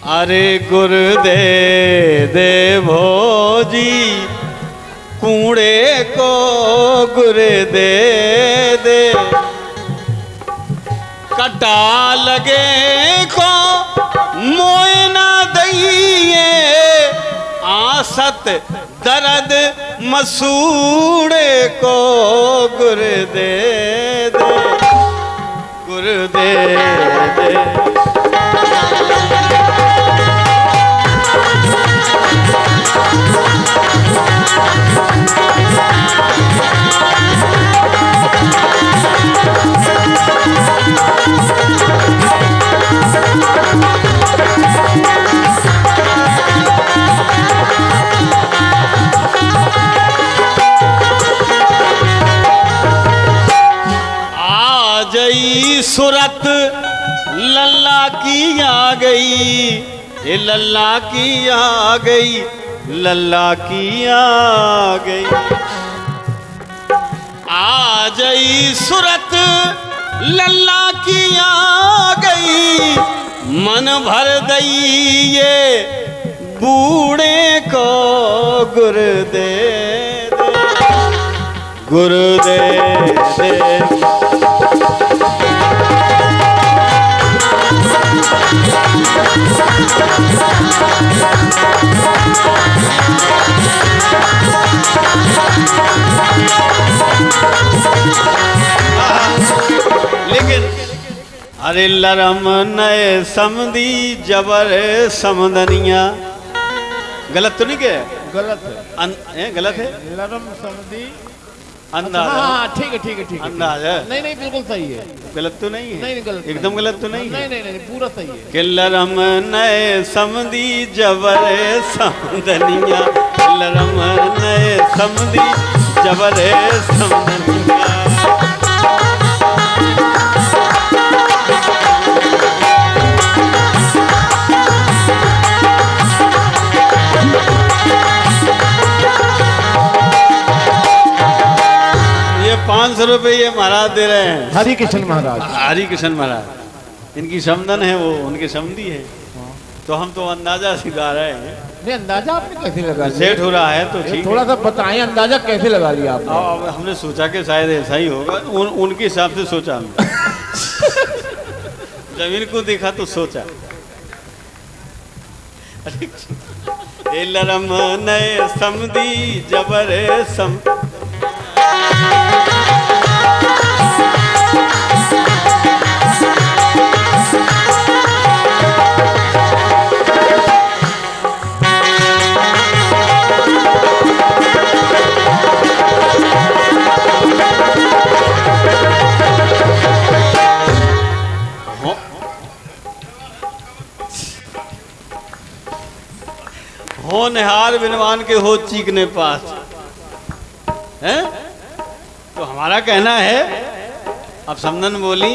अरे गुरुदे दे भोजी कूड़े को गुरुदे दे कटा लगे को मोयना दइए आसत दर्द मसूड़े को गुरुदे दे गुरुदे दे। सूरत लल्ला की आ गई, ये लल्ला की आ गई, लल्ला की आ गई। आ गई सूरत लल्ला की आ गई, मन भर दई ये बूढ़े को गुरुदे दे गुरुदे दे। लेकिन अरे लरम नए समदी जबर समदनिया, गलत तो नहीं क्या? गलत है, गलत है। लरम समदी अंदाज। हाँ ठीक है ठीक है ठीक है, अंदाज है। नहीं नहीं बिल्कुल सही है, गलत तो नहीं है? नहीं गलत, एकदम गलत तो नहीं है? नहीं नहीं नहीं पूरा सही है। कि लरम नए समदी जबर समदनिया, लरम नए समदी जबर समदनिया। ये 500 रुपये ये महाराज दे रहे हैं, हरि कृष्ण महाराज। हरि कृष्ण महाराज इनकी समदन है, वो उनकी समधी है। तो हम तो अंदाजा सिखा रहे हैं। नहीं अंदाजा आपने कैसे लगा लिया? सेट हो रहा है तो ठीक थोड़ा सा बताएं अंदाजा कैसे लगा लिया आपने? अब हमने सोचा कि शायद ऐसा ही होगा, उनके हिसाब से सोचा हमने। जमीन को देखा तो सोचा। ए लरम नए समदी जबर सम हो निहार बिनवान के हो चीकने पास है। तो हमारा कहना है, अब समदन बोली,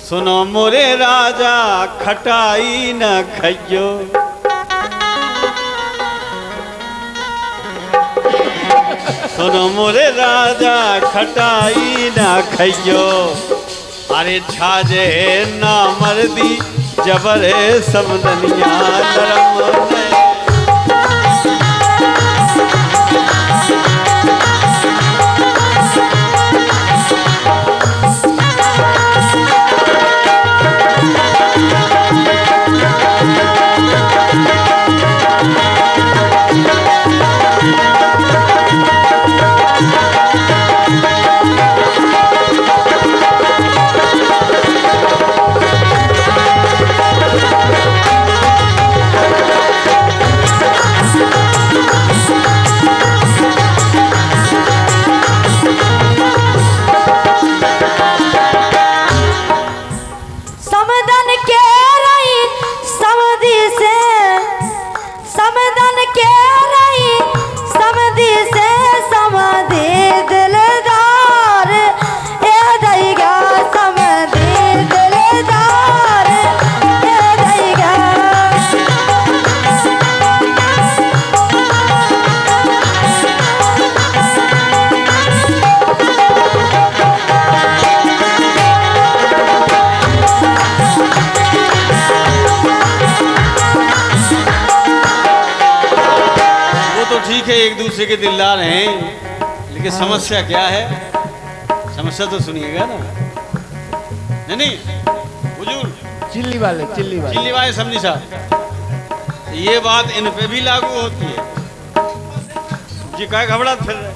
सुनो मोरे राजा खटाई न खइयो, सुनो मोरे राजा खटाई न खइयो। अरे छाजे ना मर्दी जबर समदनिया, लरम ठीक है, एक दूसरे के दिलदार हैं, लेकिन समस्या क्या है? समस्या तो सुनिएगा ना। नहीं हुजूर, चिल्ली वाले चिल्ली वाले समझी साहब, ये बात इन पे भी लागू होती है। जी क्या घबराहट फिर रहे?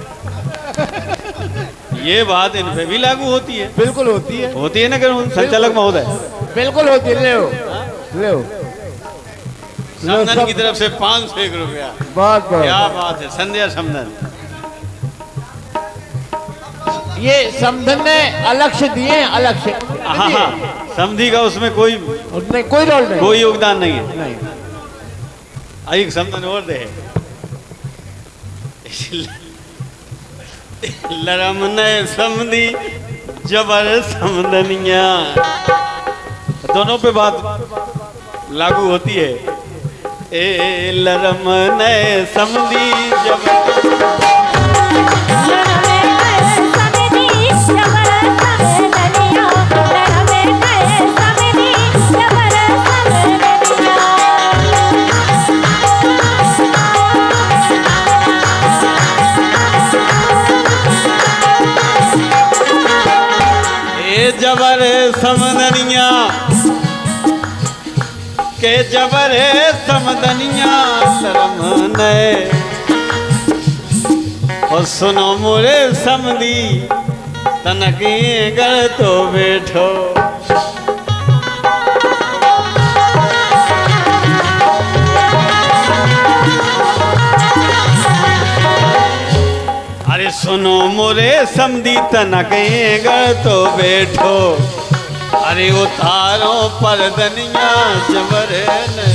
ये बात इन पे भी लागू होती है। बिल्कुल होती है ना कि संचालक महोदय? बिल्कुल होती है। ले समदन की तरफ से 501 रुपया। बहुत क्या बात है, संध्या समदन। ये समधन ने अलग से दिए हैं, अलग से। हाँ, समधी का उसमें कोई रोल नहीं, कोई योगदान नहीं है। नहीं। एक समदन और दे लरम ने समधी जबर समदनिया, दोनों पे बात लागू होती है। ए लरम ने समधी जबर जबर समदनिया के जबर समदनिया शर्म ने। और सुनो मोरे समधी तनकी गल तो बैठो। अरे सुनो मोरे समधी तनके गल तो बैठो। अरे उतारो परदनिया जबर ने।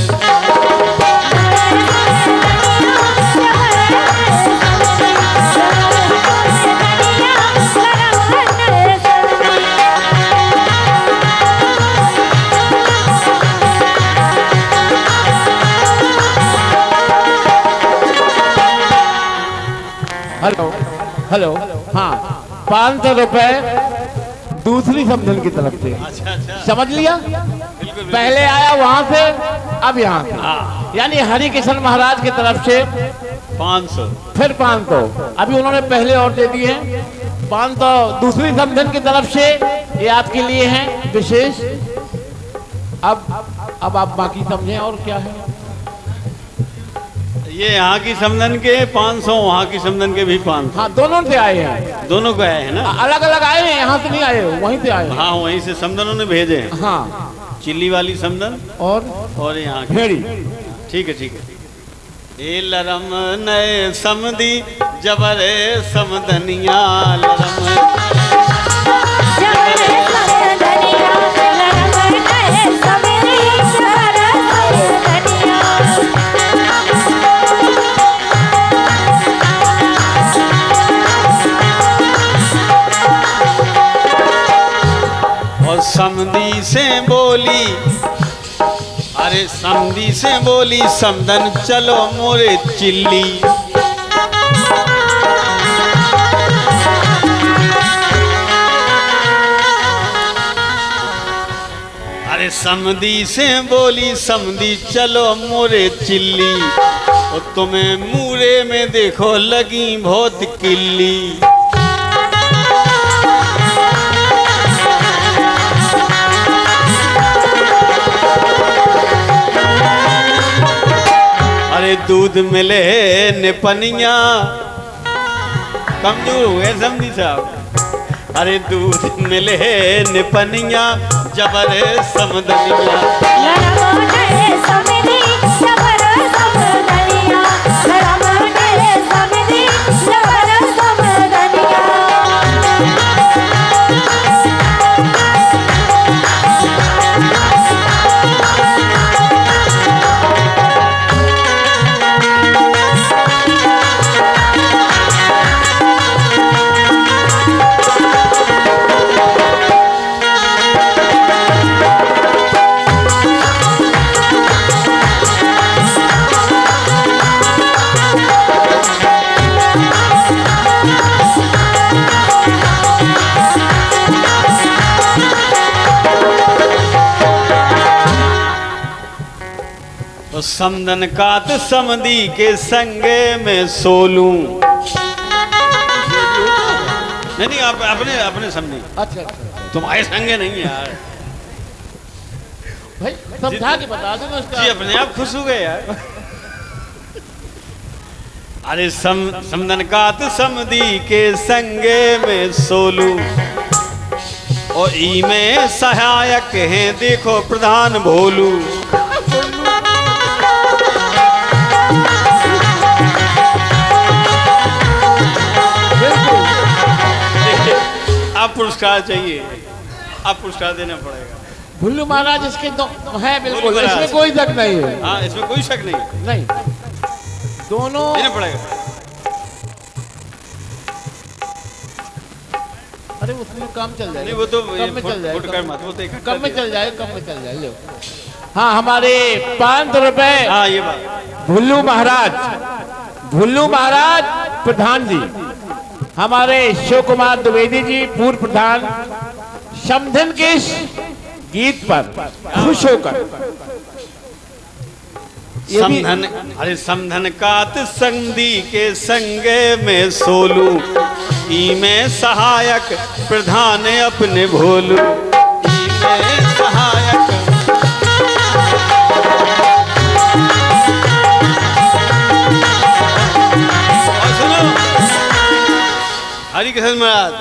हेलो हाँ, 500 रुपए दूसरी समधन की तरफ से। अच्छा। समझ लिया? बिल्कुल। पहले आया वहां से, अब यहाँ से। यानी हरि किशन महाराज की तरफ से 500, फिर 500। अभी उन्होंने पहले और दे दिए हैं 500 दूसरी समधन की तरफ से। ये आपके लिए हैं विशेष। अब आप बाकी समझें और क्या है। ये यहाँ की समदन के 500, वहाँ की समदन के भी 500। हाँ, दोनों से आए हैं। दोनों को आए हैं ना? अलग अलग आए हैं, यहाँ से नहीं आए, वहीं से आए हैं। हाँ, वहीं से समदनों ने भेजे हैं। हाँ, चिल्ली वाली समदन और यहाँ की। भेड़ी। ठीक है। ए लरम नए समधी जबरे समदनिया लरम। और समधी से बोली, अरे समधी से बोली समदन चलो मोरे चिल्ली। अरे समधी से बोली समधी चलो मोरे चिल्ली। और तुम्हें मूरे में देखो लगी बहुत किल्ली। अरे दूध मिले निपनिया, कमजोर हो गए समधी साहब। अरे दूध मिले निपनिया जबर समदनिया। तो समदन कात समदी के संगे में सोलूं। नहीं आप अपने अपने समझी। अच्छा अच्छा तुम्हारे संगे नहीं यार। भाई समझा के बता दो ना उसका। जी अपने आप खुश हो गए यार। अरे समदन कात समदी के संगे में सोलू और ई में सहायक हैं देखो प्रधान भोलू। आप पुरस्कार चाहिए, आप पुरस्कार देना पड़ेगा। भुल्लू महाराज इसके दो है बिल्कुल, भुल्लू महाराज। इसमें कोई शक नहीं है। हाँ इसमें कोई शक नहीं, नहीं दोनों देना पड़ेगा। अरे उसमें काम चल जाएगा। नहीं वो तो कम में चल जाएगा, कम में चल जाएगा, कम में चल जाएगा। लो हाँ हमारे 500 रुपए। हाँ ये बात। भुल्लू महाराज प्रधान जी, हमारे शिव कुमार द्विवेदी जी पूर्व प्रधान, समधन के इस गीत पर खुश होकर समधन, अरे समधन कात संधि के संगे में सोलू ई में सहायक प्रधान अपने भोलू। ई में सहायक और सुनो हरि कृष्ण महाराज,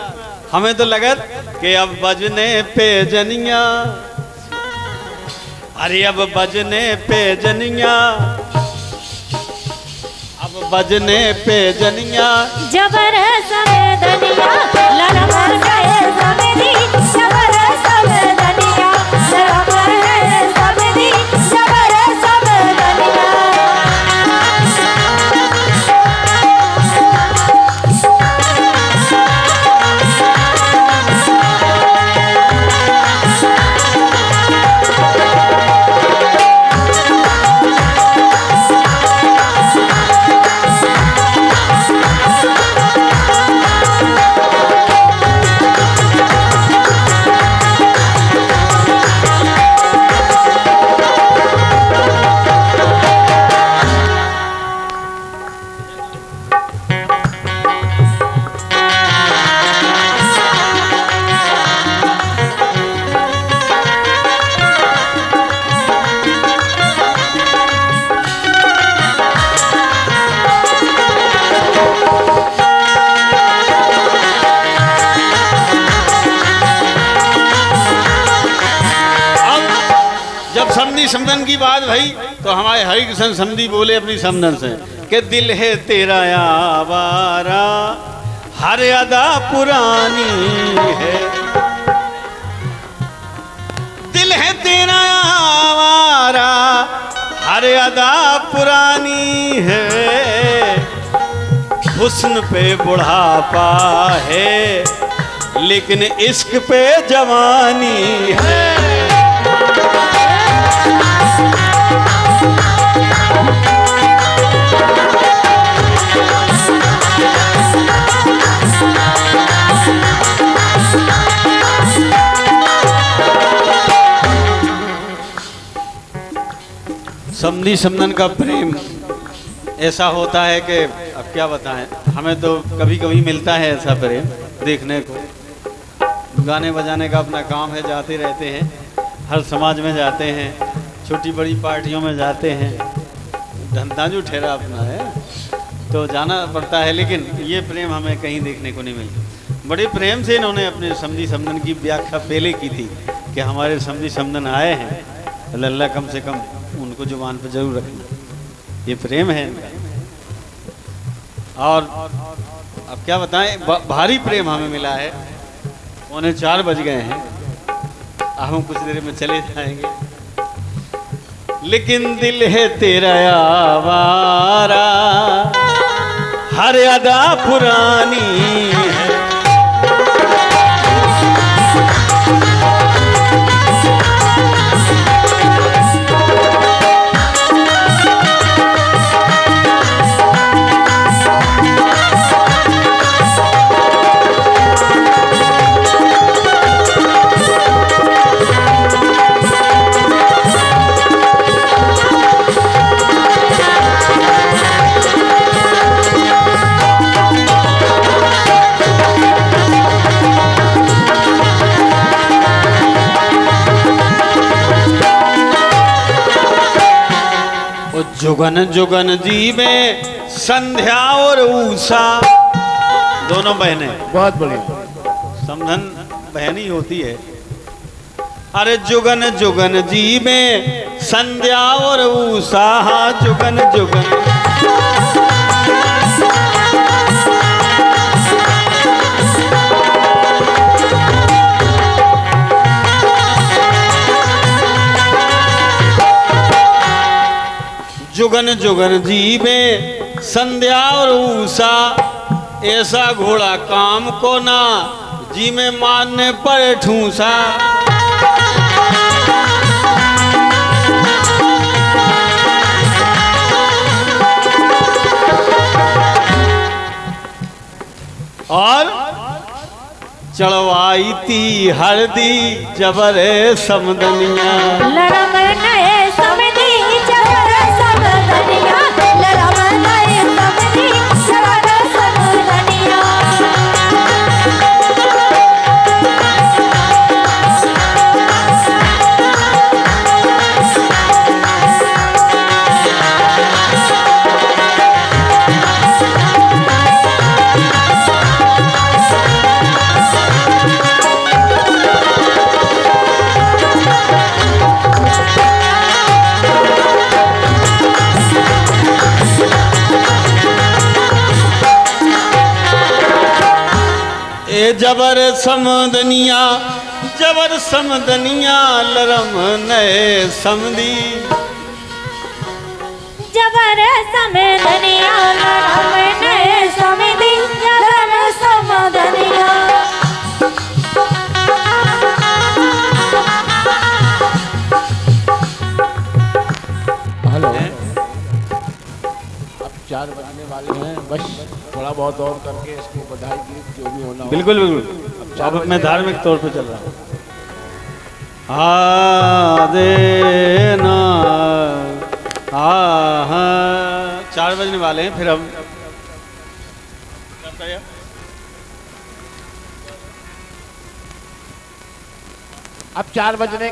हमें तो लगत कि अब बजने पे जनिया, अरे अब बजने पे जनिया, अब बजने पे जनिया जबर समेदनिया ललमर गए समेदी, जबर समेदनिया ललमर गए समेदी, जबर समेदनिया। समदन की बात भाई तो हमारे हरि कृष्ण समधी बोले अपनी समदन से कि दिल है तेरा आवारा हर अदा पुरानी है, दिल है तेरा आवारा हर अदा पुरानी है, हुस्न पे बुढ़ापा है लेकिन इश्क पे जवानी है। समधी समदन का प्रेम ऐसा होता है कि अब क्या बताएं, हमें तो कभी कभी मिलता है ऐसा प्रेम देखने को। गाने बजाने का अपना काम है, जाते रहते हैं, हर समाज में जाते हैं, छोटी बड़ी पार्टियों में जाते हैं, धंधा जो ठहरा अपना है तो जाना पड़ता है, लेकिन ये प्रेम हमें कहीं देखने को नहीं मिलता। बड़े प्रेम से इन्होंने अपने समधी समदन की व्याख्या पहले की थी कि हमारे समधी समदन आए हैं तो अल्लाह कम से कम उनको जुबान पर जरूर रखना, ये प्रेम है इनका। और अब क्या बताएं, भारी प्रेम हमें मिला है। 3:45 बज गए हैं, अब हम कुछ देर में चले जाएंगे, लेकिन दिल है तेरा आवारा हर अदा पुरानी है। वो जुगन जुगन जी में संध्या और उषा दोनों बहनें, बहुत बढ़िया। समधन बहन ही होती है। अरे जुगन जुगन जी में संध्या और उषा, हाँ जुगन जुगन। जुगन जुगन जी में संध्या और उषा, ऐसा घोड़ा काम को ना जी में मारने पर ठूसा। और चढ़वाई थी हल्दी जबर समदनिया, लरम नए समधी जबर समदनिया, लरम नए समधी जबर समदनिया। ए जबर समदनिया, जबर समदनिया, लरम नए समदी। जबर समदनिया, लरम नए समधी जबर समदनिया। हेलो, अब 4 बजने वाले हैं, बस थोड़ा बहुत और करके इसको बधाई गीत जो भी होना हो। बिल्कुल बिल्कुल, अब मैं धार्मिक तौर पे चल रहा हूँ। देना 4 बजने वाले हैं, फिर हम अब 4 बजने